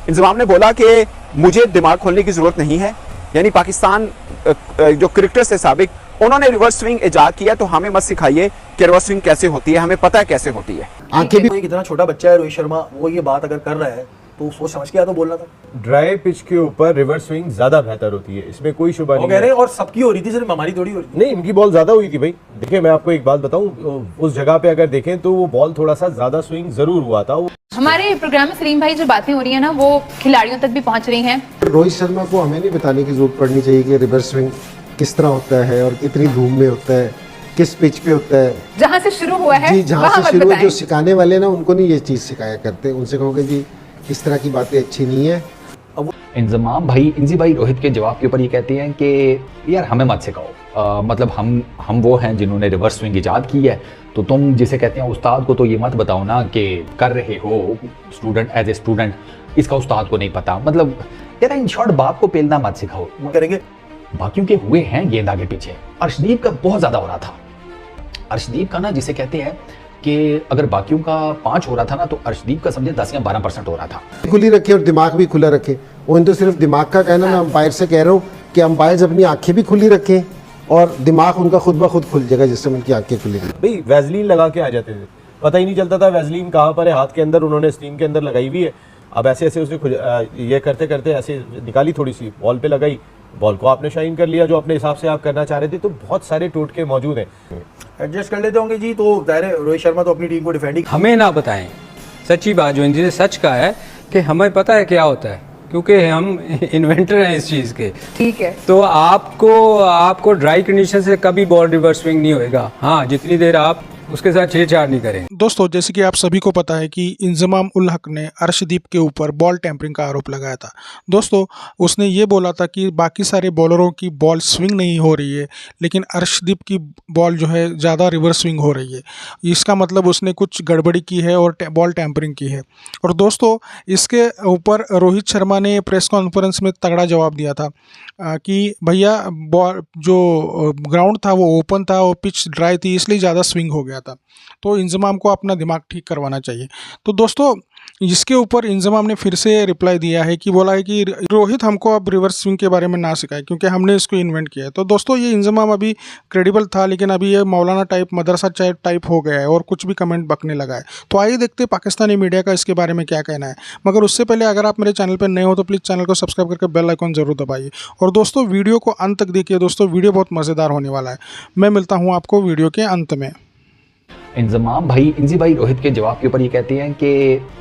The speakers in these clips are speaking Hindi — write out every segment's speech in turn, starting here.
इंजमाम ने बोला कि मुझे दिमाग खोलने की जरूरत नहीं है, यानी पाकिस्तान जो क्रिकेटर्स थे साबिक, उन्होंने रिवर्स स्विंग इजाद किया, तो हमें मत सिखाइए कि रिवर्स स्विंग कैसे होती है, हमें पता है कैसे होती है। आंखें भी, कितना छोटा बच्चा है रोहित शर्मा, वो ये बात अगर कर रहा है तो सोच समझ के या तो बोलना था। ड्राई पिच के ऊपर रिवर्स स्विंग ज्यादा बेहतर होती है, इसमें कोई शुबा नहीं कह रहे है। हैं और सबकी हो रही थी, सिर्फ हमारी थोड़ी हो रही थी। नहीं, इनकी बॉल ज्यादा हुई थी भाई। देखिए मैं आपको एक बात बताऊं, उस जगह पे अगर देखें तो वो बॉल थोड़ा सा ज्यादा स्विंग जरूर हुआ था। हमारे प्रोग्राम में सलीम भाई जो बातें हो रही है ना, वो खिलाड़ियों तक भी पहुंच रही हैं। रोहित शर्मा को हमें नहीं बताने की जरूरत पड़नी चाहिए कि रिवर्स स्विंग किस तरह होता है और कितनी धूम में होता है, किस पिच पे होता है। जहां से शुरू हुआ है जी, जहाँ वहां से मत शुरू, बताएं। जो सिखाने वाले ना उनको नहीं ये चीज़ सिखाया करते, उनसे कहोगे जी इस तरह की बातें अच्छी नहीं है। इंजमाम भाई, इंजी भाई रोहित के जवाब के ऊपर ये कहते हैं कि यार हमें मत सिखाओ, मतलब हम वो हैं जिन्होंने रिवर्स स्विंग इजाद की है, तो तुम जिसे कहते हैं उस्ताद को तो ये मत बताओ ना कि कर रहे हो स्टूडेंट, एज ए स्टूडेंट, इसका उस्ताद को नहीं पता। मतलब यार इन शॉर्ट बाप को पेलना मत सिखाओ। करेंगे बाकियों के हुए हैं गेंद आगे पीछे। अर्शदीप का बहुत ज्यादा हो रहा था। अर्शदीप का ना जिसे कहते हैं कि अगर बाकियों का 5 हो रहा था ना, तो अर्शदीप का समझे 10 या 12% हो रहा था। खुली रखे और दिमाग भी खुला रखे। वो तो सिर्फ दिमाग का कहना, मैं अंपायर से कह रहा हूँ कि अंपायर अपनी आंखें भी खुली रखें और दिमाग उनका खुद ब खुद खुल जाएगा जिससे उनकी आंखें खुलेंगी। भाई वैजलीन लगा के आ जाते थे, पता ही नहीं चलता था वैजलीन कहाँ पर है, हाथ के अंदर उन्होंने स्टीम के अंदर लगाई हुई है। अब ऐसे ऐसे उसने ये करते करते ऐसे निकाली, थोड़ी सी बॉल पे लगाई, बॉल को आपने शाइन कर लिया जो अपने हिसाब से आप करना चाह रहे थे। तो बहुत सारे टोटके मौजूद हैं, एडजस्ट कर लेते होंगे जी। तो जाहिर है रोहित शर्मा तो अपनी टीम को डिफेंडिंग, हमें ना बताएं। सच्ची बात जो इनसे सच का है कि हमें पता है क्या होता है, क्योंकि हम इन्वेंटर हैं इस चीज़ के। ठीक है, तो आपको ड्राई कंडीशन से कभी बॉल रिवर्स स्विंग नहीं होएगा, हाँ, जितनी देर आप उसके साथ छेड़छाड़ नहीं करें। दोस्तों, जैसे कि आप सभी को पता है कि इंजमाम उल हक ने अर्शदीप के ऊपर बॉल टेम्परिंग का आरोप लगाया था। दोस्तों, उसने ये बोला था कि बाकी सारे बॉलरों की बॉल स्विंग नहीं हो रही है, लेकिन अर्शदीप की बॉल जो है ज़्यादा रिवर्स स्विंग हो रही है। इसका मतलब उसने कुछ गड़बड़ी की है और बॉल टेम्परिंग की है। और दोस्तों, इसके ऊपर रोहित शर्मा ने प्रेस कॉन्फ्रेंस में तगड़ा जवाब दिया था कि भैया बॉल जो ग्राउंड था वो ओपन था और पिच ड्राई थी, इसलिए ज़्यादा स्विंग हो गया था। तो इंजमाम को अपना दिमाग ठीक करवाना चाहिए। तो दोस्तों, इसके ऊपर इंजमाम ने फिर से रिप्लाई दिया है कि बोला है कि रोहित हमको अब रिवर्स स्विंग के बारे में ना सिखाए, क्योंकि हमने इसको इन्वेंट किया है। तो दोस्तों, ये इंजमाम अभी क्रेडिबल था, लेकिन अभी ये मौलाना टाइप, मदरसा टाइप हो गया है और कुछ भी कमेंट बकने लगा है। तो आइए देखते पाकिस्तानी मीडिया का इसके बारे में क्या कहना है। मगर उससे पहले अगर आप मेरे चैनल पर नए हो तो प्लीज़ चैनल को सब्सक्राइब करके बेल आइकॉन जरूर दबाइए। और दोस्तों, वीडियो को अंत तक देखिए। दोस्तों, वीडियो बहुत मज़ेदार होने वाला है। मैं मिलता हूँ आपको वीडियो के अंत में। इंजमाम भाई, इंजी भाई रोहित के जवाब के ऊपर ये कहते हैं कि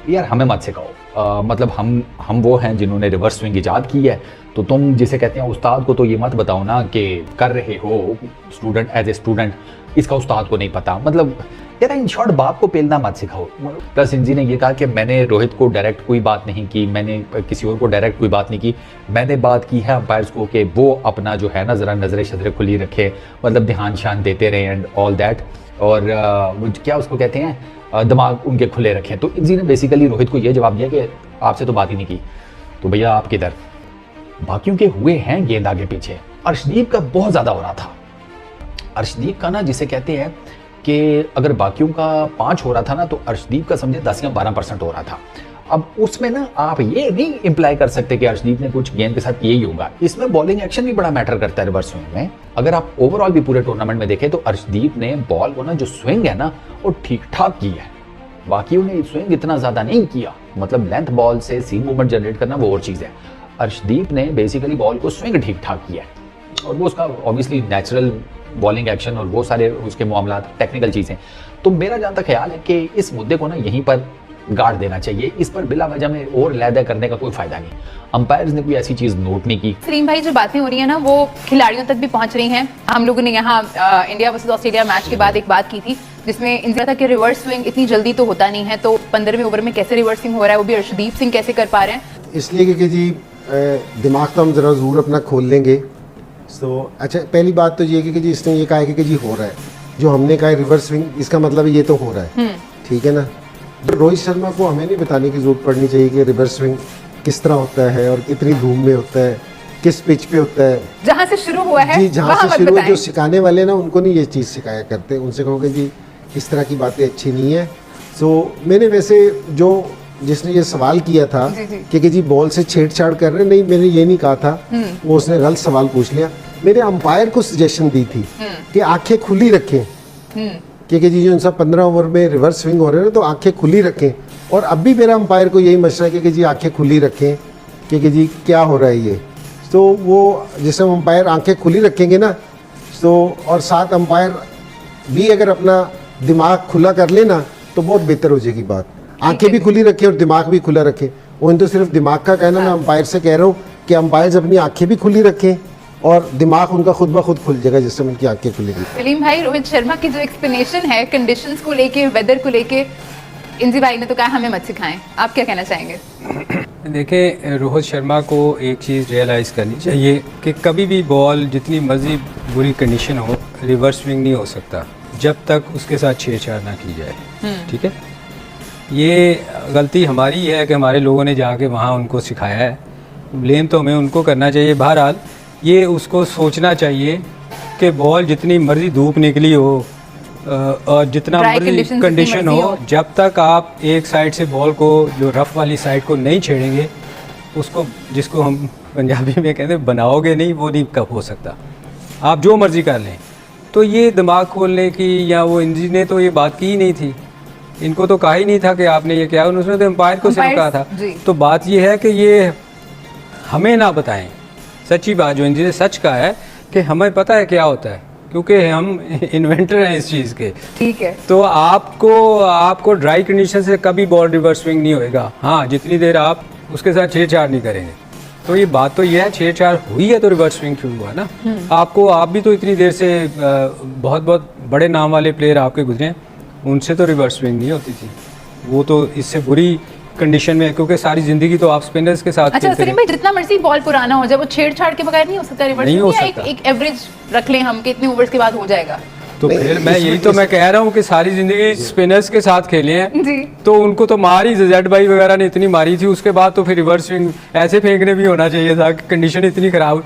यार हमें मत सिखाओ, मतलब हम वो हैं जिन्होंने रिवर्स स्विंग इजाद की है, तो तुम जिसे कहते हैं उस्ताद को तो ये मत बताओ ना कि कर रहे हो स्टूडेंट, एज ए स्टूडेंट, इसका उस्ताद को नहीं पता। मतलब यार इन शॉर्ट बाप को पेलना मत सिखाओ। प्लस इंजी ने ये कहा कि मैंने रोहित को डायरेक्ट कोई बात नहीं की, मैंने किसी और को डायरेक्ट कोई बात नहीं की, मैंने बात की है अंपायर्स को कि वो अपना जो है ना ज़रा नज़रें शजरें खुली रखे, मतलब ध्यान शान देते रहे एंड ऑल दैट, और क्या उसको कहते हैं, दिमाग उनके खुले रखें। तो इंजी ने बेसिकली रोहित को ये जवाब दिया कि आपसे तो बात ही नहीं की, तो भैया आप किधर। बाकियों के हुए हैं गेंद आगे पीछे। अर्शदीप का बहुत ज़्यादा हो रहा था। अर्शदीप का ना जिसे कहते हैं कि अगर बाकियों का 5 हो रहा था ना, तो अर्शदीप का समझे 10 या 12% हो रहा था। अब उसमें ना आप ये नहीं इम्प्लाई कर सकते कि अर्शदीप ने कुछ गेंद के साथ यही होगा। इसमें बॉलिंग एक्शन भी बड़ा मैटर करता है रिवर्स स्विंग में। अगर आप ओवरऑल भी पूरे टूर्नामेंट में देखें तो अर्शदीप ने बॉल को ना जो स्विंग है ना वो ठीक ठाक की है। बाकियों ने स्विंग इतना ज्यादा नहीं किया, मतलब लेंथ बॉल से सीम मूवमेंट जनरेट करना वो और चीज है। अर्शदीप ने बेसिकली बॉल को स्विंग ठीक ठाक किया है, और वो उसका ऑब्वियसली नेचुरल बॉलिंग एक्शन और वो सारे उसके मामला टेक्निकल चीजें। तो मेरा जहां तक ख्याल है कि इस मुद्दे को ना यहीं पर गाड़ देना चाहिए, इस पर बिला वजह में और लैदा करने का कोई फायदा नहीं। अंपायर्स ने कोई ऐसी चीज नोट नहीं की। सलीम भाई जो बातें हो रही है ना, वो खिलाड़ियों तक भी पहुंच रही हैं। हम लोगों ने यहाँ इंडिया वर्सेस ऑस्ट्रेलिया मैच के बाद एक बात की थी जिसमें इंडिया था कि रिवर्स स्विंग इतनी जल्दी तो होता नहीं है, तो 15वें ओवर में कैसे रिवर्स स्विंग हो रहा है, वो भी अर्शदीप सिंह कैसे कर पा रहे हैं। इसलिए क्योंकि जी दिमाग तो हम ज़रा ज़रूर अपना खोल लेंगे। तो अच्छा, पहली बात तो ये कि जी इसने ये कहा है कि जी हो रहा है, जो हमने कहा है रिवर्स स्विंग, इसका मतलब ये तो हो रहा है, ठीक है ना। रोहित शर्मा को हमें नहीं बताने की जरूरत पड़नी चाहिए कि रिवर्स स्विंग किस तरह होता है और कितनी धूम में होता है, किस पिच पे होता है। जहां से शुरू हुआ है जी, जहाँ वहां से मत शुरू, बताएं। जो सिखाने वाले ना उनको नहीं ये चीज़ सिखाया करते, उनसे कहोगे जी इस तरह की बातें अच्छी नहीं है। सो मैंने वैसे जो जिसने ये सवाल किया था जी, जी। कि जी बॉल से छेड़छाड़ कर रहे हैं, नहीं मैंने ये नहीं कहा था, वो उसने गलत सवाल पूछ लिया। मेरे अंपायर को सजेशन दी थी कि आंखें खुली रखें, क्योंकि जी जो सब 15 ओवर में रिवर्स स्विंग हो रहे हैं तो आंखें खुली रखें। और अब भी मेरा अंपायर को यही मशवरा है कि जी आंखें खुली रखें, क्योंकि जी क्या हो रहा है ये। तो वो जैसे अंपायर आंखें खुली रखेंगे ना, तो और साथ अंपायर भी अगर अपना दिमाग खुला कर लेना तो बहुत बेहतर हो जाएगी बात। आंखें भी खुली रखें और दिमाग भी खुला रखें। वो तो सिर्फ दिमाग का कहना, मैं अंपायर से कह रहा हूँ कि अंपायर अपनी आंखें भी खुली रखें और दिमाग उनका खुद ब खुद खुल जाएगा जिस समय उनकी आंखें खुलेगी। सलीम भाई, रोहित शर्मा की जो एक्सप्लेनेशन है कंडीशंस को लेके, वेदर को लेके, इंजी भाई ने तो कहा हमें मत सिखाएं, आप क्या कहना चाहेंगे? देखें, रोहित शर्मा को एक चीज़ रियलाइज़ करनी चाहिए कि कभी भी बॉल जितनी मर्जी बुरी कंडीशन हो, रिवर्स स्विंग नहीं हो सकता जब तक उसके साथ छेड़छाड़ ना की जाए। ठीक है, ये गलती हमारी है कि हमारे लोगों ने जाके वहाँ उनको सिखाया है। ब्लेम तो हमें उनको करना चाहिए। बहरहाल ये उसको सोचना चाहिए कि बॉल जितनी मर्जी धूप निकली हो और जितना Dry मर्जी conditions कंडीशन जितनी मर्जी हो, जब तक आप एक साइड से बॉल को, जो रफ वाली साइड को नहीं छेड़ेंगे, उसको, जिसको हम पंजाबी में कहते हैं बनाओगे नहीं, वो नहीं कब हो सकता। आप जो मर्जी कर लें। तो ये दिमाग खोलने की, या वो इंजी ने तो ये बात की ही नहीं थी, इनको तो कहा ही नहीं था कि आपने ये किया, उन्होंने तो एम्पायर को सिर्फ कहा था। तो बात ये है कि ये हमें ना बताएं। सच्ची बात जो इंजी ने सच कहा है कि हमें पता है क्या होता है, क्योंकि हम इन्वेंटर हैं इस चीज़ के। ठीक है, तो आपको ड्राई कंडीशन से कभी बॉल रिवर्स स्विंग नहीं होएगा। हाँ, जितनी देर आप उसके साथ छेड़छाड़ नहीं करेंगे। तो ये बात तो ये है, छेड़छाड़ हुई है तो रिवर्स स्विंग क्यों हुआ ना। आप भी तो इतनी देर से बहुत बहुत बड़े नाम वाले प्लेयर आपके गुजरे हैं, उनसे तो रिवर्स स्विंग नहीं होती थी। वो तो इससे बुरी कंडीशन में, क्योंकि सारी जिंदगी तो आप स्पिनर्स के साथ अच्छा खेलते सलीम भाई, जितना मर्जी बॉल पुराना हो जाए, वो छेड़छाड़ के बगैर नहीं हो सकता रिवर्स? नहीं हो या सकता। एक एवरेज रख लें हम कि इतने ओवर्स के बाद हो जाएगा? तो फिर मैं यही तो मैं कह रहा हूँ कि सारी जिंदगी स्पिनर्स के साथ खेले हैं जी। तो उनको तो मारी, जेड भाई वगैरह ने इतनी मारी थी, उसके बाद तो फिर रिवर्स स्विंग ऐसे फेंकने भी होना चाहिए था कि कंडीशन इतनी खराब।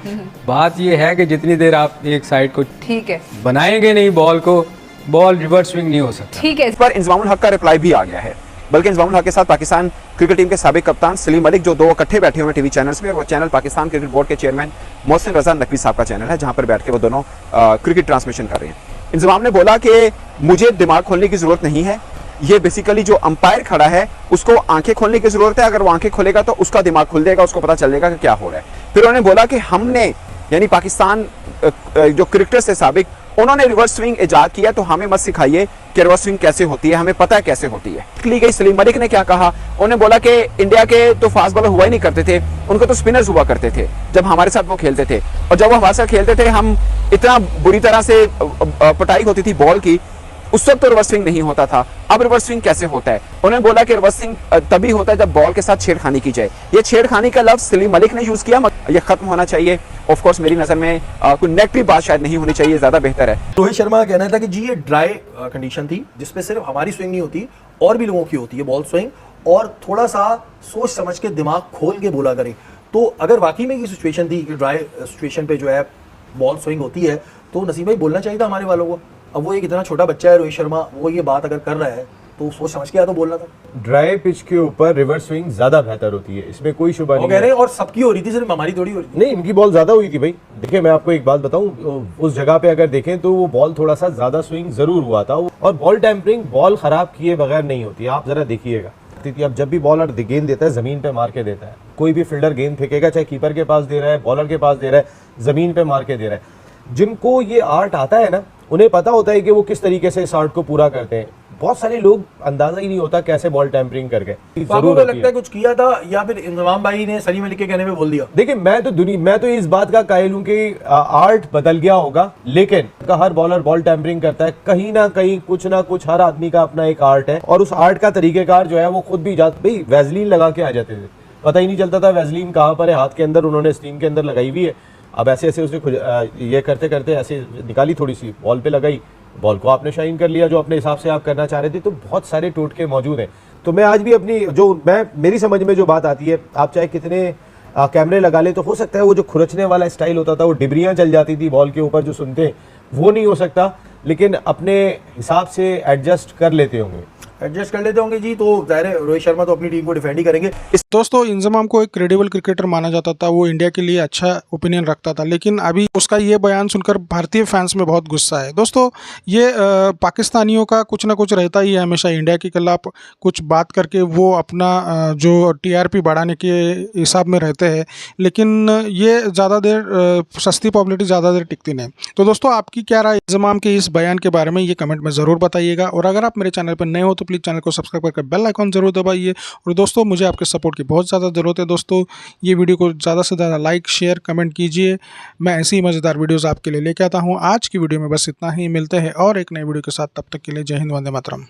बात ये है कि जितनी देर आप एक साइड को ठीक है, बनाएंगे नहीं बॉल को, बॉल रिवर्स स्विंग नहीं हो सकता। ठीक है। इस पर इंजमामुल हक का रिप्लाई भी आ गया है। बल्कि इंजमामुल हक के साथ पाकिस्तान क्रिकेट टीम के साबिक कप्तान सलीम मलिक, जो दो इकट्ठे बैठे हुए हैं टीवी चैनल्स में, वो चैनल पाकिस्तान क्रिकेट बोर्ड के चेयरमैन मोहसिन रजा नकवी साहब का चैनल है, जहां पर बैठ के वो दोनों क्रिकेट ट्रांसमिशन कर रहे हैं। इंजमाम ने बोला कि मुझे दिमाग खोलने की जरूरत नहीं है, ये बेसिकली जो अंपायर खड़ा है उसको आंखें खोलने की जरूरत है। अगर वो आंखें खोलेगा तो उसका दिमाग खुल जाएगा, उसको पता चल जाएगा कि क्या हो रहा है। फिर उन्होंने बोला कि हमने, यानी पाकिस्तान जो क्रिकेटर्स थे साबिक, उन्होंने रिवर्स स्विंग इजाद किया, तो हमें मत सिखाइए कि रिवर्स स्विंग कैसे होती है, हमें पता है कैसे होती है। ली गई सलीम मलिक ने क्या कहा, उन्होंने बोला कि इंडिया के तो फास्ट बॉलर हुआ ही नहीं करते थे, उनको तो स्पिनर्स हुआ करते थे जब हमारे साथ वो खेलते थे, और जब वो हमारे साथ खेलते थे हम इतना बुरी तरह से पटाई होती थी बॉल की, उस वक्त तो रिवर्स स्विंग नहीं होता था। अब रिवर्स स्विंग कैसे होता है? उन्होंने बोला कि रिवर्स स्विंग तभी होता है जब बॉल के साथ छेड़खानी की जाए। ये छेड़खानी का लफ्ज सलीम मलिक ने यूज किया, ये खत्म होना चाहिए। ऑफ कोर्स मेरी नजर में कोई नेगेटिव बात शायद नहीं होनी चाहिए, ज्यादा बेहतर है। रोहित शर्मा का कहना था कि जी ये ड्राई कंडीशन थी, जिसपे सिर्फ हमारी स्विंग नहीं होती और भी लोगों की होती है बॉल स्विंग, और थोड़ा सा सोच समझ के दिमाग खोल के बोला करें। तो अगर वाकई में ये सिचुएशन थी कि ड्राई सिचुएशन पे जो है बॉल स्विंग होती है, तो नसीम भाई बोलना चाहिए था हमारे वालों को। अब वो एक इतना छोटा बच्चा है रोहित शर्मा, वो ये बात अगर कर रहा है तो सोच समझ के या तो बोलना था। ड्राई पिच के ऊपर रिवर्स स्विंग ज्यादा बेहतर होती है, इसमें कोई शुबा नहीं कह रहे है। हैं और सबकी हो रही थी, सिर्फ हमारी थोड़ी हो रही थी। नहीं, इनकी बॉल ज्यादा हुई थी भाई। देखिए मैं आपको एक बात बताऊं, उस जगह पे अगर देखें तो वो बॉल थोड़ा सा ज्यादा स्विंग जरूर हुआ था। और बॉल टैंपरिंग बॉल खराब किए बगैर नहीं होती, आप जरा देखिएगा। अब जब भी बॉलर गेंद देता है जमीन पे मार के देता है। कोई भी फील्डर गेंद फेंकेगा, चाहे कीपर के पास दे रहा है, बॉलर के पास दे रहा है, जमीन पे मार के दे रहा है। जिनको ये आर्ट आता है ना, उन्हें पता होता है कि वो किस तरीके से इस आर्ट को पूरा करते हैं। बहुत सारे लोग अंदाजा ही नहीं होता कैसे बॉल टैंपरिंग करके। आपको तो लगता है कुछ किया था, या फिर इंजमाम भाई ने सलीम मलिक के कहने में बोल दिया? देखिए मैं तो इस बात का कायल हूं कि आर्ट बदल गया होगा, लेकिन हर बॉलर बॉल टैंपरिंग करता है कहीं ना कहीं, कुछ ना कुछ। हर आदमी का अपना एक आर्ट है, और उस आर्ट का तरीकेकार जो है वो खुद भी भाई वैजलीन लगा के आ जाते थे, पता ही नहीं चलता था वैजलीन कहाँ पर है, हाथ के अंदर उन्होंने स्टीम के अंदर लगाई हुई है। अब ऐसे ऐसे उसने ये करते करते ऐसे निकाली, थोड़ी सी बॉल पे लगाई, बॉल को आपने शाइन कर लिया जो अपने हिसाब से आप करना चाह रहे थे। तो बहुत सारे टोटके मौजूद हैं। तो मैं आज भी अपनी मेरी समझ में जो बात आती है, आप चाहे कितने कैमरे लगा ले, तो हो सकता है वो जो खुरचने वाला स्टाइल होता था, वो डिबरियाँ चल जाती थी बॉल के ऊपर जो सुनते हैं, वो नहीं हो सकता, लेकिन अपने हिसाब से एडजस्ट कर लेते होंगे। एडजस्ट कर लेते होंगे जी, तो जाहिर है रोहित शर्मा तो अपनी टीम को डिफेंड ही करेंगे। दोस्तों इंजमाम को एक क्रेडिबल क्रिकेटर माना जाता था, वो इंडिया के लिए अच्छा ओपिनियन रखता था, लेकिन अभी उसका ये बयान सुनकर भारतीय फैंस में बहुत गुस्सा है। दोस्तों ये पाकिस्तानियों का कुछ ना कुछ रहता ही है, हमेशा इंडिया के खिलाफ कुछ बात करके वो अपना जो टीआरपी बढ़ाने के हिसाब में रहते हैं, लेकिन ये ज़्यादा देर सस्ती पॉपुलैरिटी ज़्यादा देर टिकती नहीं। तो दोस्तों आपकी क्या राय इंजमाम के इस बयान के बारे में, ये कमेंट में ज़रूर बताइएगा। और अगर आप मेरे चैनल पर नए हो तो प्लीज़ चैनल को सब्सक्राइब करके बेल आइकॉन जरूर दबाइए। और दोस्तों मुझे आपके सपोर्ट की बहुत ज़्यादा ज़रूरत है। दोस्तों ये वीडियो को ज़्यादा से ज़्यादा लाइक शेयर कमेंट कीजिए, मैं ऐसी ही मज़ेदार वीडियोज़ आपके लिए लेके आता हूँ। आज की वीडियो में बस इतना ही, मिलते हैं और एक नई वीडियो के साथ, तब तक के लिए जय हिंद, वंदे मातरम।